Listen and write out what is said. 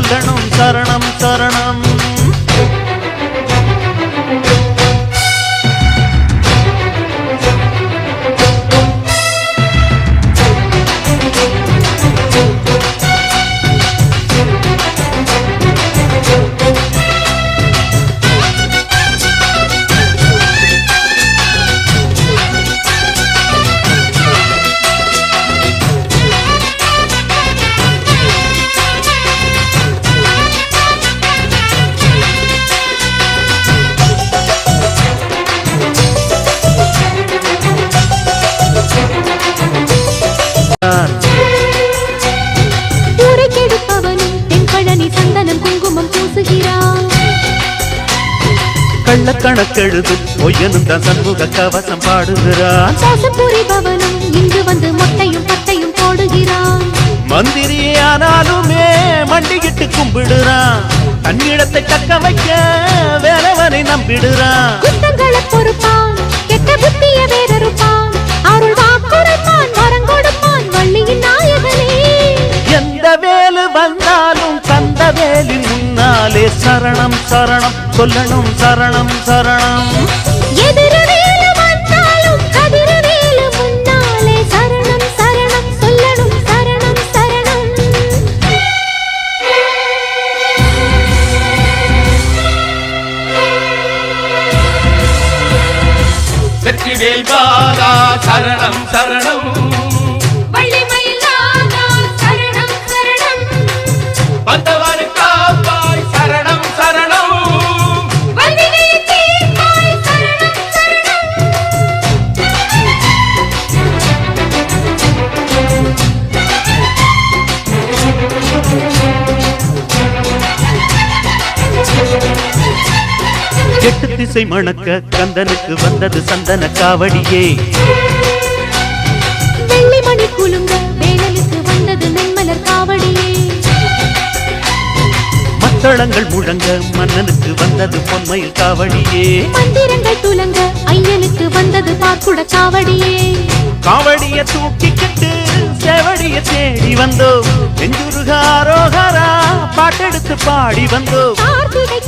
சொல்லணும் சரணம் சரணம். கள்ளக்கணக்கெழுது பொய்யனும் தான் சண்முக கவசம் பாடுகிறான். புரிபவனும் இங்கு வந்து மொட்டையும் பட்டையும் போடுகிறான். மந்திரியானாலுமே மண்டிகிட்டு கும்பிடுறான். தன்னிடத்தை தக்க வைக்க வேறவனை நம்பிடுறான். குத்தங்களை பொறுப்பான், கெட்ட புத்திய வேறறுப்பான். அருள் வாக்குரைப்பான், வரம் கொடுப்பான் வள்ளியின் நாயகனே. எந்த வேலு வந்தாலும் கந்த வேலின் முன்னாலே சரணம் சரணம் சொல்லணும் சரணம் சரணம். எதிரவேலு வந்தாலும் கதிரவேலு முன்னாலே சரணம் சரணம் சொல்லணும் சரணம் சரணம். வெற்றிவேல் பாலா சரணம் சரணம். வந்தவரு காப்பாய் சரணம் சரணம். எட்டு திசை மணக்க கந்தனுக்கு வந்தது சந்தன காவடியே. வெள்ளி மணி குலுங்க வேலலுக்கு வந்தது நென்மலர் காவடியே. மத்தளங்கள் முழங்க மன்னனுக்கு வந்தது பொன்மயில் காவடியே. மந்திரங்கள் துலங்க ஐயனுக்கு வந்தது பார்க்குட காவடியே. காவடிய தூக்கிக்கிட்டு செவடிய தேடி வந்தோம். நெஞ்சுருகாரோகரா பாட்டெடுத்து பாடி வந்தோம். கார்த்திகை